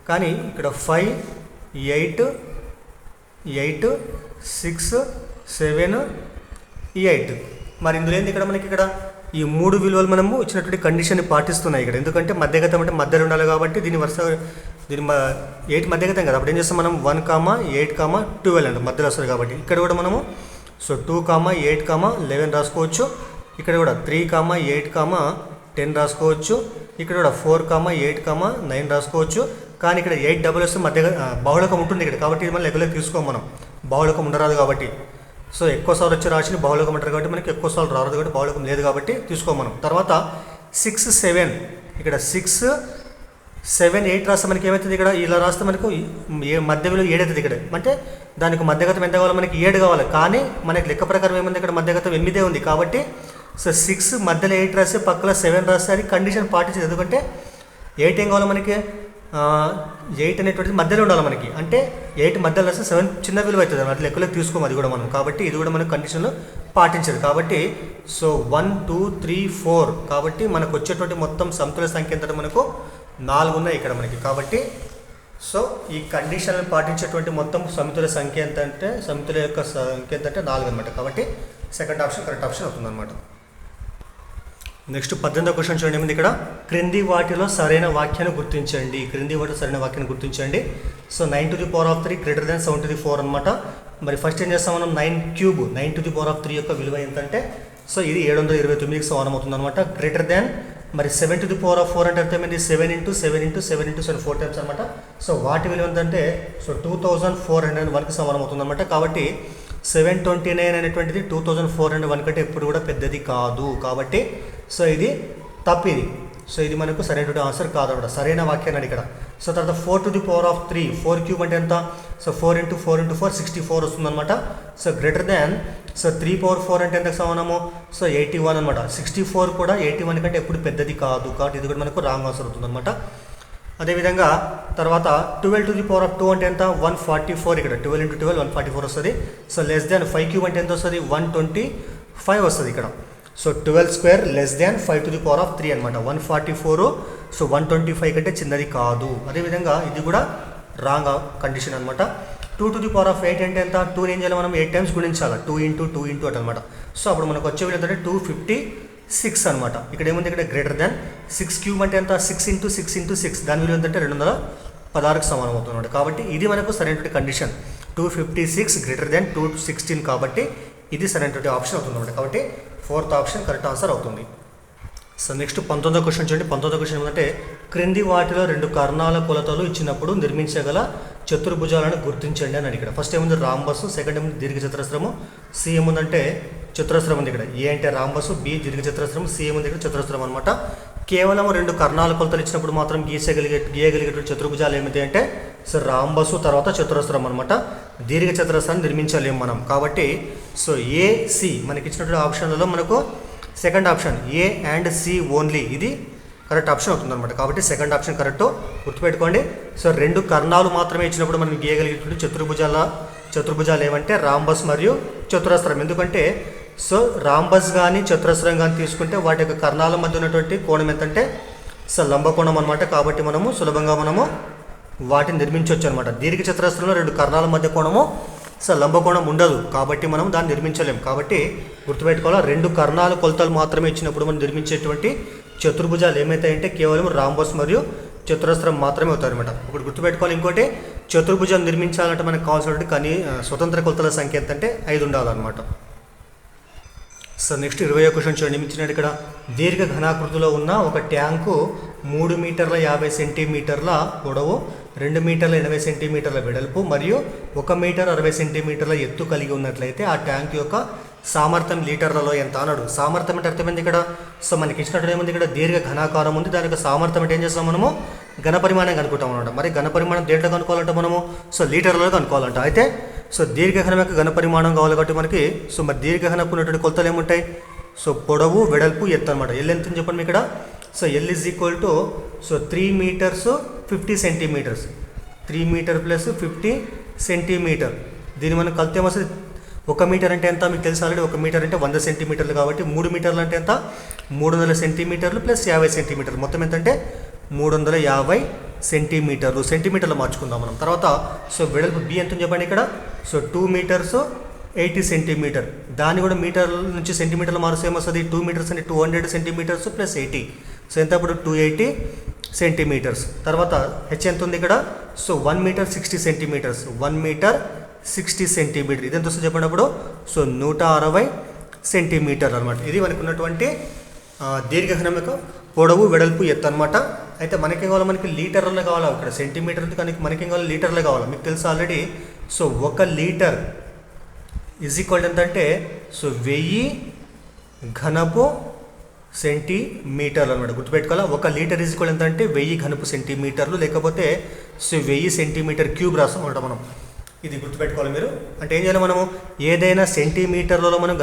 కానీ ఇక్కడ 5 8 8 6 7 8. మరి ఇందులో ఏంది ఇక్కడ మనకి, ఇక్కడ ఈ 3 విలువలు మనము ఇచ్చినటువంటి కండిషన్ని పాటిస్తున్నాయి ఇక్కడ. ఎందుకంటే మధ్యగతం అంటే మధ్యలో ఉండాలి కాబట్టి దీని 8 మధ్యగతం కదా. అప్పుడు ఏం చేస్తాం మనం 1, 8, 12 అంటే మధ్యలో వస్తుంది కాబట్టి ఇక్కడ కూడా మనము సో 2, 8, 11 రాసుకోవచ్చు. ఇక్కడ కూడా 3, 8, 10 రాసుకోవచ్చు. ఇక్కడ కూడా 4, 8, 9 రాసుకోవచ్చు. కానీ ఇక్కడ 8 డబుల్ వస్తే మధ్య బాహుళకం ఉంటుంది ఇక్కడ. కాబట్టి ఇది మనం లెక్కలోకి తీసుకోం మనం, బాహుళకం ఉండరాదు కాబట్టి. సో ఎక్కువ సార్లు వచ్చే రాశిని బాహుళకం అంటారు కాబట్టి మనకి ఎక్కువ సార్లు రాదు కాబట్టి బాహుళకం లేదు కాబట్టి తీసుకోం మనం. తర్వాత 6 7, ఇక్కడ 6 7 8 రాస్తే మనకి ఏమవుతుంది, ఇక్కడ ఇలా రాస్తే మనకు మధ్య విలువ 7 అవుతుంది ఇక్కడ. అంటే దానికి మధ్యగతం ఎంత కావాలి మనకి, 7 కావాలి. కానీ మనకి లెక్క ప్రకారం ఏముంది, ఇక్కడ మధ్యగతం 8 ఉంది కాబట్టి సో 6 మధ్యలో 8 రాస్తే పక్కన 7 రాస్తే అది కండిషన్ పాటించదు. ఎందుకంటే 8 ఏం కావాలి మనకి, 8 అనేటువంటిది మధ్యలో ఉండాలి మనకి. అంటే 8 మధ్యలో రాస్తే 7 చిన్న విలువ అవుతుంది అన్నమాట, లెక్కలోకి తీసుకోము అది కూడా మనం. కాబట్టి ఇది కూడా మనకు కండిషన్లో పాటించదు. కాబట్టి సో 1 2 3 4 కాబట్టి మనకు వచ్చేటువంటి మొత్తం సమతుల్య సంఖ్య ఎంత మనకు 4 ఉన్నాయి ఇక్కడ మనకి. కాబట్టి సో ఈ కండిషన్లు పాటించేటువంటి మొత్తం సమతుల్య సంఖ్య ఎంత అంటే, సమతుల్య యొక్క సంఖ్య ఎంత అంటే 4 అనమాట. కాబట్టి సెకండ్ ఆప్షన్ కరెక్ట్ ఆప్షన్ అవుతుంది అనమాట. నెక్స్ట్ 18వ క్వశ్చన్ చూడండి. ఏమిటి ఇక్కడ, క్రింది వాటిలో సరైన వాక్యాన్ని గుర్తించండి. క్రింది వాటిలో సరైన వాక్యాన్ని గుర్తించండి. సో 9⁻³ గ్రేటర్ దాన్ 7⁴ అనమాట. మరి ఫస్ట్ ఏం చేస్తాం మనం, 9³ 9⁻³ యొక్క విలువ ఎంతంటే సో ఇది 729కి సమానం అవుతుంది అనమాట. గ్రేటర్ దాన్ మరి 7⁴ అంటే అర్థమైంది 7 × 7 × 7 × 7 4 టైమ్స్ అనమాట. సో వాటి విలువ ఎంతంటే సో 2401కి సమానం అవుతుంది అనమాట. కాబట్టి 729 అనేటువంటిది 2401 కంటే ఎప్పుడు కూడా పెద్దది కాదు. కాబట్టి సో ఇది తప్పు ఇది. సో ఇది మనకు సరైనటువంటి ఆన్సర్ కాదనమాట, సరైన వాక్యాన్ని ఇక్కడ. సో తర్వాత 4⁻³ 4³ అంటే ఎంత? సో 4 × 4 × 4 64 వస్తుందన్నమాట. సో గ్రేటర్ దాన్ సో 3/4 అంటే ఎంతకు సమానము? సో 81 అనమాట. 64 కూడా 81 కంటే ఎప్పుడు పెద్దది కాదు, కాబట్టి ఇది కూడా మనకు రాంగ్ ఆన్సర్ అవుతుందన్నమాట. అదేవిధంగా తర్వాత 12⁻² అంటే ఎంత? 144. ఇక్కడ 12 × 12 144 వస్తుంది. సో లెస్ దాన్ 5³ అంటే ఎంత వస్తుంది? 125 వస్తుంది ఇక్కడ. సో 12² లెస్ దాన్ 5⁻³ అనమాట. 144 సో 125 కంటే చిన్నది కాదు. అదేవిధంగా ఇది కూడా రాంగ్ కండిషన్ అనమాట. 2⁸ అంటే ఎంత? 2 ఏం చేయాలి మనం? 8 టైమ్స్ గుణించాలి. 2 × 2 × 8 అనమాట. సో అప్పుడు మనకు వచ్చే విలువ ఏంటంటే 256 అనమాట. ఇక్కడ ఏముంది? ఇక్కడ గ్రేటర్ దాన్ 6³ అంటే ఎంత? 6 × 6 × 6 దాని విలువ ఏంటంటే 216కి సమానం అవుతుంది అనమాట. కాబట్టి ఇది మనకు సరైనటువంటి కండిషన్. 256 గ్రేటర్ దాన్ 216 కాబట్టి ఇది సరైనటువంటి ఆప్షన్ అవుతుంది అనమాట. కాబట్టి 4th ఆప్షన్ కరెక్ట్ ఆన్సర్ అవుతుంది. సో నెక్స్ట్ 19వ క్వశ్చన్ చూడండి. 19వ క్వశ్చన్ ఏమంటే క్రింది వాటిలో 2 కర్ణాల కొలతలు ఇచ్చినప్పుడు నిర్మించగల చతుర్భుజాలను గుర్తించండి అని ఇక్కడ. ఫస్ట్ ఏముంది? రాంబస్. సెకండ్ ఏముంది? దీర్ఘచతురస్రము. సి ఏముందంటే చతురస్రం ఉంది ఇక్కడ. ఏ అంటే రాంబస్, బి దీర్ఘచతురస్రం, సి ఏముంది ఇక్కడ? చతురస్రం అనమాట. కేవలం 2 కర్ణాల కొలతలు ఇచ్చినప్పుడు మాత్రం గీయగలిగేటువంటి చతుర్భుజాలు ఏమిటి అంటే సో రాంబసు తర్వాత చతురస్రం అనమాట. దీర్ఘచతురస్రాన్ని నిర్మించలేము మనం. కాబట్టి సో ఏ సి మనకి ఇచ్చినటువంటి ఆప్షన్లలో మనకు second option a and c only ఇది కరెక్ట్ ఆప్షన్ అవుతుంది అనమాట. కాబట్టి సెకండ్ ఆప్షన్ కరెక్ట్ గుర్తుపెట్టుకోండి. సో 2 కర్ణాలు మాత్రమే ఇచ్చినప్పుడు మనం గీయగలిగేటువంటి చతుర్భుజాలు ఏమంటే రాంబస్ మరియు చతురస్రం. ఎందుకంటే సో రాంబస్ కానీ చతురస్రం కానీ తీసుకుంటే వాటి యొక్క కర్ణాల మధ్య ఉన్నటువంటి కోణం ఎంతంటే సో లంబకోణం అనమాట. కాబట్టి మనము సులభంగా వాటిని నిర్మించవచ్చు అనమాట. దీర్ఘచతురస్రంలో 2 కర్ణాల మధ్య కోణము సో లంబకోణం ఉండదు, కాబట్టి మనం దాన్ని నిర్మించలేము. కాబట్టి గుర్తుపెట్టుకోవాలి, 2 కర్ణాల కొలతలు మాత్రమే ఇచ్చినప్పుడు మనం నిర్మించేటువంటి చతుర్భుజాలు ఏమైతాయంటే కేవలం రాంబస్ మరియు చతురస్రం మాత్రమే అవుతాయి అనమాట. ఒకటి గుర్తుపెట్టుకోవాలి. ఇంకోటి చతుర్భుజం నిర్మించాలంటే మనకు కావాల్సినటువంటి స్వతంత్ర కొలతల సంఖ్య ఎంతంటే 5 ఉండాలన్నమాట. సో నెక్స్ట్ 20వ క్వశ్చన్ చూడండి. ఇచ్చినట్టు ఇక్కడ దీర్ఘ ఘనాకృతిలో ఉన్న ఒక ట్యాంకు 3 మీటర్ల 50 సెంటీమీటర్ల పొడవు, 2 మీటర్ల 80 సెంటీమీటర్ల వెడల్పు మరియు 1 మీటర్ 60 సెంటీమీటర్ల ఎత్తు కలిగి ఉన్నట్లయితే ఆ ట్యాంక్ యొక్క సామర్థ్యం లీటర్లలో ఎంత అన్నాడు. సామర్థ్యం అంటే అర్థమైంది ఇక్కడ. సో మనకి ఇచ్చినట్టు ఏముంది? ఇక్కడ దీర్ఘ ఘనాకారం ఉంది. దాని యొక్క సామర్థ్యం అంటే ఏం చేస్తాం మనము? ఘన పరిమాణం కనుక్కుంటాం అనమాట. మరి ఘన పరిమాణం దేంట్లో కనుక్కోవాలంటే మనము సో లీటర్లలో కనుక్కోవాలంట. అయితే సో దీర్ఘఘనం యొక్క ఘన పరిమాణం కావాలి కాబట్టి మనకి సో మరి దీర్ఘఘనకు ఉన్నటువంటి కొలతలు ఏముంటాయి? సో పొడవు, వెడల్పు, ఎత్తు అనమాట. ఎల్ ఎంత అని చెప్పండి ఇక్కడ. So l is equal to so 3 metres 50 centimetres. 3 metre plus 50 centimetre. దీన్ని మనం కలితే ఏమొస్తుంది? 1 మీటర్ అంటే ఎంత మీకు తెలుసు ఆల్రెడీ. 1 మీటర్ అంటే 100 సెంటీమీటర్లు కాబట్టి 3 మీటర్లు అంటే ఎంత? 300 సెంటీమీటర్లు ప్లస్ 50 సెంటీమీటర్లు. మొత్తం ఎంతంటే 350 సెంటీమీటర్లు. సెంటీమీటర్లు మార్చుకుందాం మనం. తర్వాత సో వెడల్పు బి ఎంత చెప్పండి ఇక్కడ. So 2 metres 80 centimetre. దాన్ని కూడా మీటర్ల నుంచి సెంటీమీటర్లు మారుస్తే ఏమొస్తుంది? 2 మీటర్స్ అంటే 200 సెంటీమీటర్స్ ప్లస్ 80. సో ఎంత ఇప్పుడు 280 సెంటీమీటర్స్. తర్వాత హెచ్ ఎంత ఉంది ఇక్కడ? So 1 metre 60 centimetres. 1 metre 60 centimetre. ఇది ఎంత వస్తుంది చెప్పండి అప్పుడు? సో 160 సెంటీమీటర్ అనమాట. ఇది మనకు ఉన్నటువంటి దీర్ఘఘనం యొక్క పొడవు, వెడల్పు, ఎత్తు అనమాట. అయితే మనకేం కావాలి? మనకి లీటర్లో కావాలా? ఇక్కడ సెంటీమీటర్ ఉంది కానీ మనకేం కావాలి? లీటర్లో కావాలి. మీకు తెలుసు already. So 1 litre is equal ఎంత అంటే సో 1000 ఘనపు సెంటీమీటర్లు అనమాట. గుర్తుపెట్టుకోవాలా. 1 లీటర్ ఈజ్ ఈక్వల్ ఎంత అంటే 1000 ఘనపు సెంటీమీటర్లు, లేకపోతే సో 1000 సెంటీమీటర్ క్యూబ్ రాస్తాం అనమాట మనం. ఇది గుర్తుపెట్టుకోవాలి మీరు. అంటే ఏం చేయాలి మనము? ఏదైనా సెంటీమీటర్లలో మనం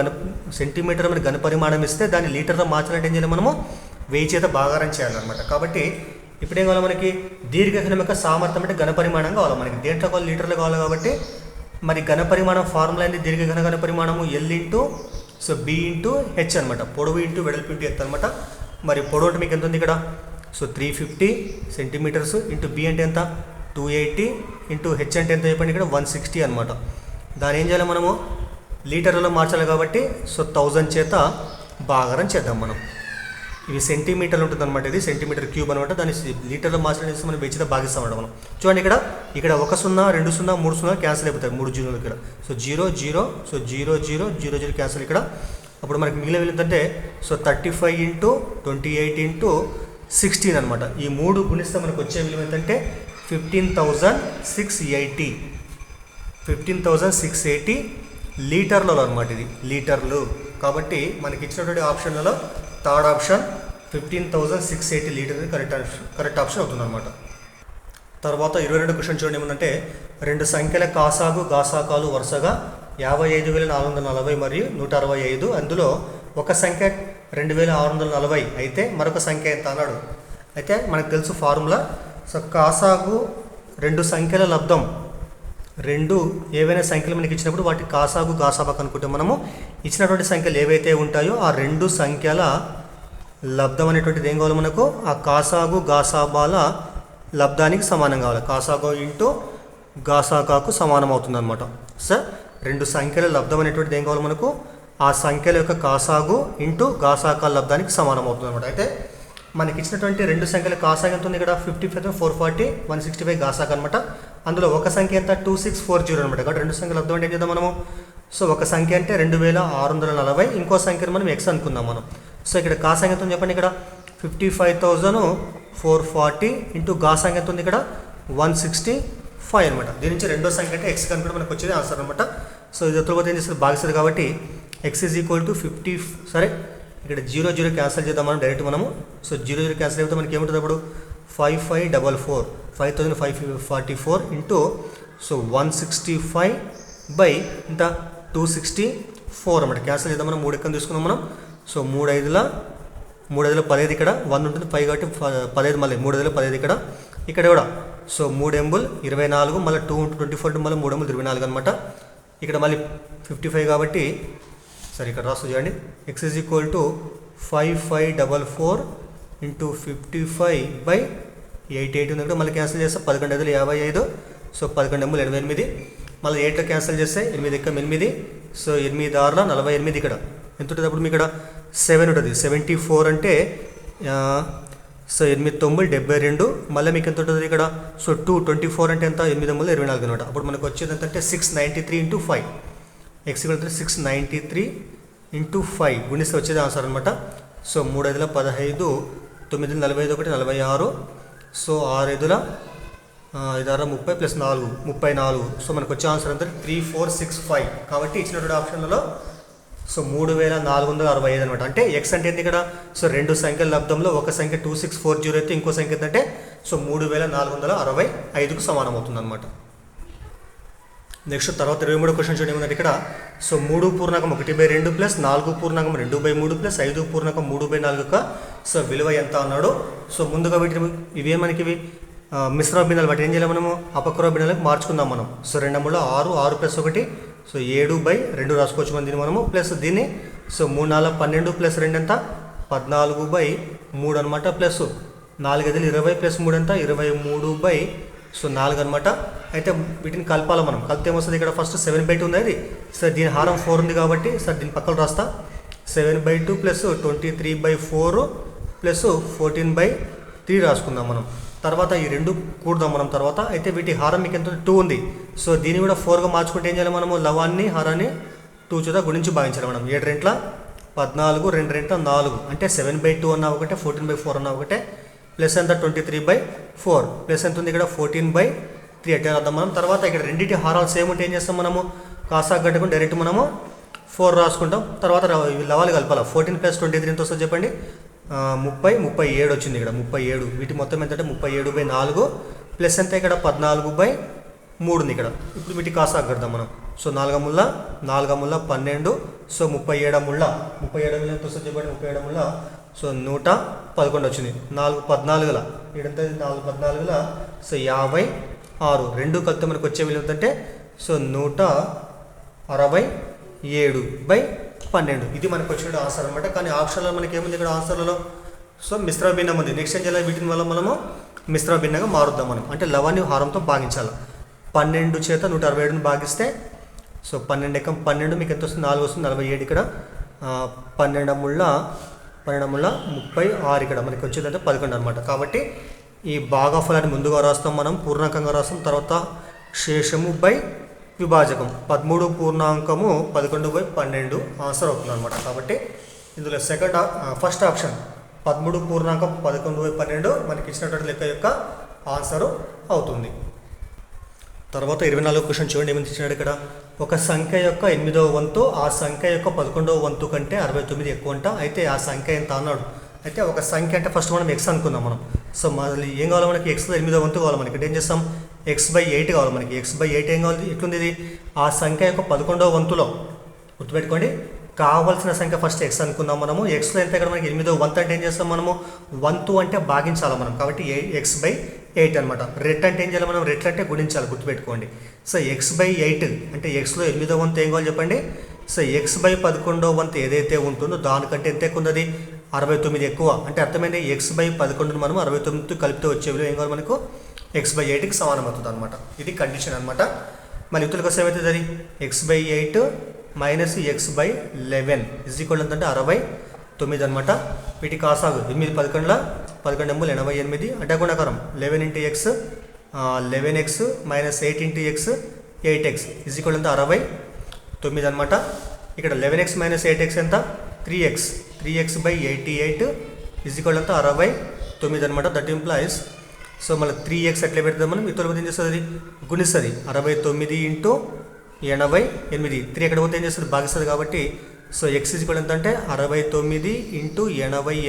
సెంటీమీటర్ మన ఘన పరిమాణం ఇస్తే దాన్ని లీటర్లో మార్చాలంటే ఏం చేయాలి మనము? 1000 చేత భాగారం చేయాలన్నమాట. కాబట్టి ఇప్పుడు ఏం కావాలి మనకి? దీర్ఘఘనం యొక్క సామర్థ్యం అంటే ఘన పరిమాణం కావాలి మనకి. దేంట్లో కావాలి? లీటర్లో కావాలి. కాబట్టి మరి ఘన పరిమాణం ఫార్ములా ఏంటి? దీర్ఘఘన పరిమాణము l into so b into h అనమాట. పొడవు ఇంటూ వెడల్పు ఇంటూ ఎత్తు అనమాట. మరి పొడవు అంటే మీకు ఎంత ఉంది ఇక్కడ? సో 350 సెంటీమీటర్స్ ఇంటూ బి అంటే ఎంత? 280 ఇంటూ హెచ్ అంటే ఎంత చెప్పండి ఇక్కడ? 160 అనమాట. దాన్ని ఏం చేయాలి మనము? లీటర్లలో మార్చాలి కాబట్టి సో 1000 చేత భాగారం చేద్దాం మనం. ఇవి సెంటీమీటర్లు ఉంటుంది అనమాట. ఇది సెంటీమీటర్ క్యూబ్ అనమాట. దాన్ని లీటర్లో మార్చడం చేస్తే మనం వెచ్చితే భాగిస్తామంట మనం. చూడండి ఇక్కడ 1 0 2 0 3 0 క్యాన్సిల్ అయిపోతాయి. 3 జీరోలు ఇక్కడ. So 0 0 so 0 0 0 0 cancel. ఇక్కడ అప్పుడు మనకి మిగిలిన విలువ ఏంటంటే సో 35 ఇంటూ 28 ఇంటూ 16 అనమాట. ఈ 3 గుణిస్తే మనకు వచ్చే విలువ ఏంటంటే 15,680 లీటర్లలో అనమాట. ఇది లీటర్లు కాబట్టి మనకి ఇచ్చినటువంటి ఆప్షన్లలో third option 15,680 litre correct option అవుతుంది అనమాట. తర్వాత 22 క్వశ్చన్ చూడండి ఏమంటే 2 సంఖ్యల కాసాగు గాసాకాలు వరుసగా 55,440 మరియు 165. అందులో ఒక సంఖ్య 2,640 అయితే మరొక సంఖ్య ఎంత అన్నాడు. అయితే మనకు తెలుసు ఫార్ములా. సో కాసాగు 2 సంఖ్యల లబ్ధం, 2 ఏవైనా సంఖ్యలు మనకి ఇచ్చినప్పుడు వాటి కాసాగు గాసాబా కనుక్కుంటే మనము ఇచ్చినటువంటి సంఖ్యలు ఏవైతే ఉంటాయో ఆ 2 సంఖ్యల లబ్ధం అనేటువంటిది ఏం కావాలి మనకు, ఆ కాసాగు గాసాబాల లబ్ధానికి సమానం కావాలి. కాసాగు ఇంటూ గాసాకాకు సమానం అవుతుంది అనమాట. సార్ 2 సంఖ్యల లబ్ధం అనేటువంటిది ఏం కావాలి మనకు, ఆ సంఖ్యల యొక్క కాసాగు ఇంటూ గాసాకా లబ్ధానికి సమానం అవుతుంది అనమాట. అయితే మనకి ఇచ్చినటువంటి 2 సంఖ్యల కాసాగు ఎంత ఉంది ఇక్కడ 55,440, 165 గాసాకు అనమాట. అందులో ఒక సంఖ్య ఎంత 2640 అనమాట. కాబట్టి 2 సంఖ్యల లబ్ధం అంటే ఏం చేద్దాం మనము. సో ఒక సంఖ్య అంటే 2,640, ఇంకో సంఖ్యను మనం ఎక్స్ అనుకుందాం మనం. సో ఇక్కడ కాసాగు ఎంత ఉంది చెప్పండి, ఇక్కడ 55,440 ఇంటూ గాసాగు ఎంత ఉంది ఇక్కడ 165 అనమాట. దీని నుంచి రెండో సంఖ్య అంటే ఎక్స్ కనుక మనకు వచ్చేది ఆన్సర్ అనమాట. సో ఇది తర్వాత ఏం చేస్తుంది భాగిస్తుంది కాబట్టి ఎక్స్ ఈజ్ ఈక్వల్ టు 50. సరే ఇక్కడ 0 0 క్యాన్సిల్ చేద్దాం మనం డైరెక్ట్ మనము. సో 0 0 క్యాన్సిల్ అయితే మనకి ఏముంటుంది అప్పుడు 5544 5544 ఇంటూ సో 165 బై ఇంత 264 అనమాట. క్యాన్సిల్ చేద్దాం మనం, 3 ఎక్కని తీసుకుందాం మనం. సో 3 5ల 15 ఇక్కడ 1 ఉంటుంది 5 కాబట్టి 15 మళ్ళీ 3 5ల 15 ఇక్కడ కూడా. సో 3 ఎంబుల్ 24 మళ్ళీ 2 24 మళ్ళీ 3 ఎంబుల్ 24 అనమాట. ఇక్కడ మళ్ళీ 55 కాబట్టి సరే ఇక్కడ రాస్తూ చూడండి. X is equal to 5544 into 55 by 88 ఉంది. మళ్ళీ క్యాన్సిల్ చేస్తే 11 5లు 55. సో 11 ఎంబుల్ 88 మళ్ళీ 8లో క్యాన్సిల్ చేస్తే 8 ఎక్క 8. సో 8 6ల 48 ఇక్కడ ఎంత ఉంటుంది అప్పుడు మీకు ఇక్కడ 7 ఉంటుంది. 74 అంటే సో 8 9 72 మళ్ళీ మీకు ఎంత ఉంటుంది ఇక్కడ. సో 224 అంటే ఎంత 8 9 24 అనమాట. అప్పుడు మనకు వచ్చేది ఎంత అంటే 693 into 5 X equal to 693 into 5 గుణిస్తే వచ్చేది ఆన్సర్ అనమాట. సో 3 5ల 15 9 45 1 46. So 6 5ల 5 6 30 plus 4 34. సో మనకు వచ్చే ఆన్సర్ ఎంత 3465. కాబట్టి ఇచ్చినటువంటి ఆప్షన్లలో సో 3465 అనమాట. అంటే ఎక్స్ అంటే ఏంటి ఇక్కడ. సో 2 సంఖ్యల లబ్ధంలో ఒక సంఖ్య 2640 అయితే ఇంకో సంఖ్య ఏంటంటే సో 3465కు సమానం అవుతుంది అనమాట. నెక్స్ట్ తర్వాత 23 క్వశ్చన్ చూడండి ఏమన్నట్టు ఇక్కడ. సో 3 పూర్ణాంకం 1/2 ప్లస్ 4 పూర్ణాంకం 2/3 ప్లస్ 5 పూర్ణాంకం 3/4 యొక్క సో విలువ ఎంత అన్నాడు. సో ముందుగా వీటిని ఇవే మనకి ఇవి మిశ్ర భిన్నాలు బట్టి ఏం చేయాలి మనము అపక్రమ భిన్నాలకు మార్చుకుందాం మనం. సో 2 6 6 ప్లస్ 1 సో 7/2 రాసుకోవచ్చు మనం దీన్ని మనము. ప్లస్ దీన్ని సో 3 4 12 ప్లస్ 2 ఎంత 14/3 అనమాట. ప్లస్ 4 5 20 ప్లస్ 3 ఎంత 23/4 అనమాట. అయితే వీటిని కలపాలి మనం. కలిపితే ఏమొస్తుంది ఇక్కడ ఫస్ట్ 7/2 ఉంది అది. సార్ దీని హారం 4 ఉంది కాబట్టి సార్ దీని పక్కన రాస్తా 7/2 ప్లస్ 23/4 ప్లస్ 14/3 రాసుకుందాం మనం. తర్వాత ఈ 2 కూడదాం మనం తర్వాత. అయితే వీటి హారం మీకు ఎంత 2 ఉంది. సో దీన్ని కూడా 4గా మార్చుకుంటే ఏం చేయాలి మనము లవాన్ని హారాన్ని 2 చేత గుణించి భావించాలి మనం. 7 2 14 2 2 4 అంటే 7/2 అన్నా ఒకటే 14/4 అన్నా ఒకటే. ప్లస్ ఎంత 23/4 ప్లస్ ఎంత ఉంది ఇక్కడ 14/3 అంటే రాద్దాం మనం. తర్వాత ఇక్కడ రెండింటి హారాలు సేమ్ ఉంటే ఏం చేస్తాం మనము కాసాకు కట్టుకుని డైరెక్ట్ మనము 4 రాసుకుంటాం. తర్వాత లవాలు కలపాలి. 14 ప్లస్ 23 ఎంత వస్తుంది చెప్పండి 37 వచ్చింది ఇక్కడ 37. వీటి మొత్తం ఎంత అంటే 37/4 ప్లస్ ఎంత ఇక్కడ 14/3 ఉంది ఇక్కడ. ఇప్పుడు వీటి కాసాకు కడదాం మనం. సో 4 ముళ్ళ 12. సో 37 ఎంత వస్తుంది చెప్పండి 37 సో 111 వచ్చింది. 4 14ల ఇడంతా 4 14ల సో 56. 2 కలిపితే మనకు వచ్చే విలువ ఏంటంటే సో 167/12. ఇది మనకు వచ్చిన ఆన్సర్ అనమాట. కానీ ఆప్షన్లో మనకి ఏముంది ఇక్కడ ఆన్సర్లలో సో మిశ్ర భిన్నం ఉంది. నెక్స్ట్ ఏం చేయాలి వీటిని వల్ల మనము మిశ్ర భిన్నంగా మారుద్దాం మనం. అంటే లవాన్ని హారంతో భాగించాలి. 12 చేత 167ని భాగిస్తే సో 12 ఎక్కం 12 మీకు ఎంత వస్తుంది 4 వస్తుంది 47 ఇక్కడ 12 ముళ్ళ 36 ఇక్కడ మనకి వచ్చేదంటే 11 అనమాట. కాబట్టి ఈ భాగఫలాన్ని ముందుగా రాస్తాం మనం పూర్ణాంకంగా రాస్తాం. తర్వాత శేషము బై విభాజకం 13.11/12 ఆన్సర్ అవుతుంది అనమాట. కాబట్టి ఇందులో ఫస్ట్ ఆప్షన్ 13.11/12 మనకి ఇచ్చినటువంటి లెక్క యొక్క ఆన్సరు అవుతుంది. తర్వాత 24వ క్వశ్చన్ చూడండి ఏమని ఇచ్చినాడు ఇక్కడ. ఒక సంఖ్య యొక్క 8వ వంతు ఆ సంఖ్య యొక్క 11వ వంతు కంటే 69 ఎక్కువ అంట. అయితే ఆ సంఖ్య ఎంత అన్నాడు. అయితే ఒక సంఖ్య అంటే ఫస్ట్ మనం ఎక్స్ అనుకుందాం మనం. సో మళ్ళీ ఏం కావాలి మనకి, ఎక్స్లో 8వ వంతు కావాలి మనకి. ఏం చేస్తాం, x/8 కావాలి మనకి. x/8 ఏం కావాలి, ఎట్లుంది ఇది, ఆ సంఖ్య యొక్క 11వ వంతులో గుర్తుపెట్టుకోండి. కావాల్సిన సంఖ్య ఫస్ట్ ఎక్స్ అనుకుందాం మనము. ఎక్స్లో ఎంత ఇక్కడ మనకి 8వ వంతు అంటే ఏం చేస్తాం మనము, వంతు అంటే భాగించాలి మనం. కాబట్టి x/8 అనమాట. రెట్ అంటే ఏం చేయాలి మనం, రెట్లు అంటే గుణించాలి గుర్తుపెట్టుకోండి. సో x/8 అంటే ఎక్స్లో 8వ వంతు ఏం కావాలి చెప్పండి. సో x/11వ వంతు ఏదైతే ఉంటుందో దానికంటే ఎంత ఎక్కువ ఉంది, 69 ఎక్కువ. అంటే అర్థమైంది, x/11 మనం 69 కలిపితే వచ్చే విలువ ఏం కావాలి మనకు, x/8కి సమానం అవుతుంది అనమాట. ఇది కండిషన్ అనమాట. మళ్ళీ ఇతరులకు వస్తే ఏమవుతుంది, అది x/8 మైనస్ x/11 అంటే 69 అనమాట. వీటికి కాసాగు 8 11 11 88 అంటే గుణకారం 11 × x 11x minus 8 × x 8x 69 అనమాట. ఇక్కడ 11x మైనస్ 8x ఎంత, 3x 3x/88 69 అనమాట. దట్ ఇంప్లాయిస్, సో మళ్ళీ 3x ఎట్లా పెడతాం మనం, ఇతరులకు ఏం చేస్తుంది, అది గుణిస్తుంది. 69 × 88 3 ఎక్కడ పోతే ఏం చేస్తుంది, భాగిస్తుంది. కాబట్టి సో x ఎంత అంటే 69 ×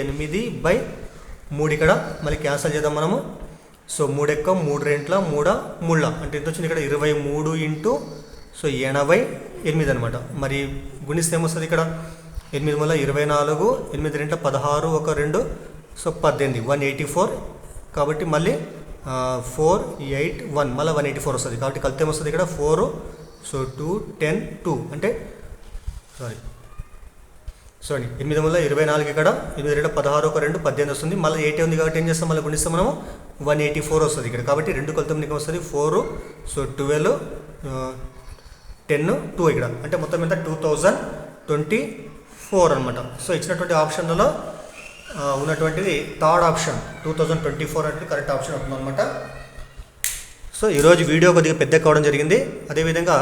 88/3 ఇక్కడ మళ్ళీ క్యాన్సల్ చేద్దాం మనము. సో 3 ఎక్క 3 రెంట్ల 3 3 అంటే ఎంత వచ్చింది ఇక్కడ 23 × 88 అనమాట. మరి గుణిస్తే ఏమొస్తుంది ఇక్కడ, 8 మళ్ళీ 24 8 రెంట్ల 16 1 2 సో 18 184. కాబట్టి మళ్ళీ 481 మళ్ళీ 184 వస్తుంది. కాబట్టి కలిపితే ఏమొస్తుంది ఇక్కడ 4 సో 2 10 2 అంటే సారీ 8 మళ్ళీ 24 ఇక్కడ 8 రెంట్ల 16 1 2 18 వస్తుంది. మళ్ళీ 80 ఉంది కాబట్టి ఏం చేస్తాం, మళ్ళీ గుణిస్తాం మనము 184 వస్తుంది ఇక్కడ. కాబట్టి 2 కొలతం నీకు వస్తుంది 4 సో 12 10 2 ఇక్కడ అంటే మొత్తం ఎంత 2024 అనమాట. సో ఇచ్చినటువంటి ఆప్షన్లలో ఉన్నటువంటిది థర్డ్ ఆప్షన్ 2024 అంటే కరెక్ట్ ఆప్షన్ అవుతుంది అనమాట. సో ఈరోజు వీడియో కొద్దిగా పెద్ద కావడం జరిగింది. అదేవిధంగా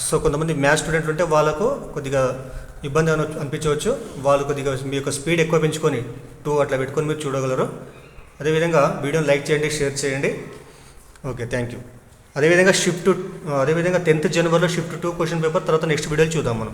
సో కొంతమంది మ్యాథ్స్ స్టూడెంట్లు ఉంటే వాళ్ళకు కొద్దిగా ఇబ్బంది అనిపించవచ్చు. వాళ్ళు కొద్దిగా మీ యొక్క స్పీడ్ ఎక్కువ పెంచుకొని 2 అట్లా పెట్టుకొని మీరు చూడగలరు. అదేవిధంగా వీడియోని లైక్ చేయండి, షేర్ చేయండి. Okay, thank you. అదేవిధంగా 10th జనవరిలో షిఫ్ట్ 2 క్వశ్చన్ పేపర్ తర్వాత నెక్స్ట్ వీడియోలో చూద్దాం మనం.